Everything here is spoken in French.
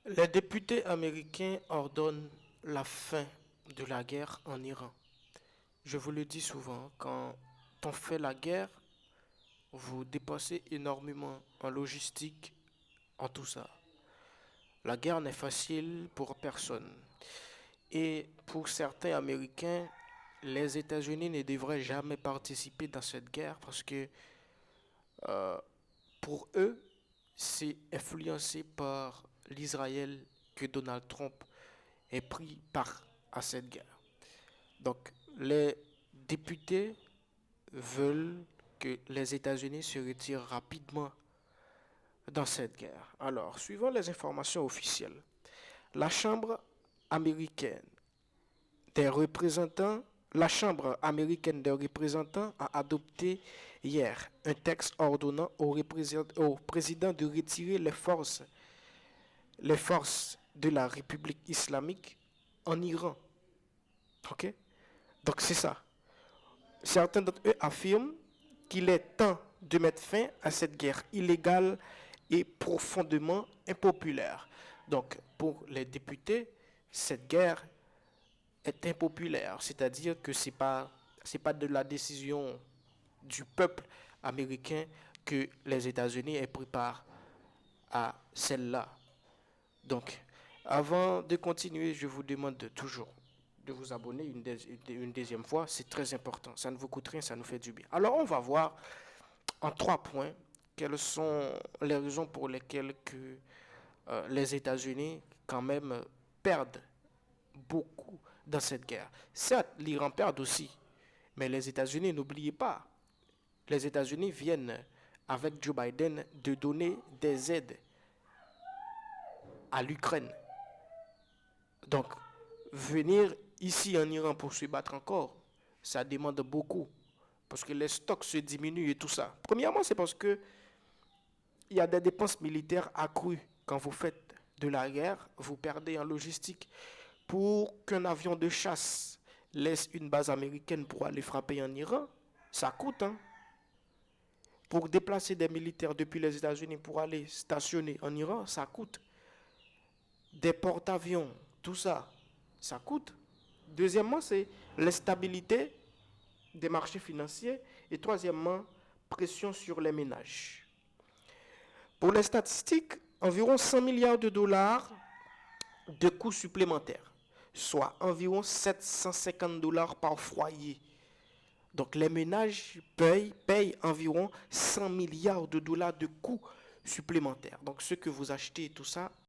Les députés américains ordonnent la fin de la guerre en Iran. Je vous le dis souvent, quand on fait la guerre, vous dépensez énormément en logistique, en tout ça. La guerre n'est facile pour personne. Et pour certains Américains, les États-Unis ne devraient jamais participer dans cette guerre parce que euh, pour eux, c'est influencé par l'Israël que Donald Trump est pris part à cette guerre. Donc, les députés veulent que les États-Unis se retirent rapidement dans cette guerre. Alors, suivant les informations officielles, la Chambre américaine des représentants, la Chambre américaine des représentants a adopté hier un texte ordonnant au président de retirer les forces de la République islamique en Iran. Ok? Donc c'est ça. Certains d'entre eux affirment qu'il est temps de mettre fin à cette guerre illégale et profondément impopulaire. Donc, pour les députés, cette guerre est impopulaire, c'est-à-dire que c'est pas de la décision du peuple américain que les États-Unis aient pris part à celle-là. Donc, avant de continuer, je vous demande toujours de vous abonner une deuxième fois. C'est très important. Ça ne vous coûte rien, ça nous fait du bien. Alors, on va voir en 3 points quelles sont les raisons pour lesquelles que, les États-Unis, quand même, perdent beaucoup dans cette guerre. Certes, l'Iran perd aussi, mais les États-Unis, n'oubliez pas, les États-Unis viennent, avec Joe Biden, de donner des aides à l'Ukraine. Donc, venir ici en Iran pour se battre encore, ça demande beaucoup. Parce que les stocks se diminuent et tout ça. Premièrement, c'est parce que il y a des dépenses militaires accrues. Quand vous faites de la guerre, vous perdez en logistique. Pour qu'un avion de chasse laisse une base américaine pour aller frapper en Iran, ça coûte, hein. Pour déplacer des militaires depuis les États-Unis pour aller stationner en Iran, ça coûte. Des porte-avions, tout ça, ça coûte. Deuxièmement, c'est l'instabilité des marchés financiers. Et troisièmement, pression sur les ménages. Pour les statistiques, environ 100 milliards de dollars de coûts supplémentaires, soit environ 750 dollars par foyer. Donc les ménages payent environ 100 milliards de dollars de coûts supplémentaires. Donc ce que vous achetez, tout ça,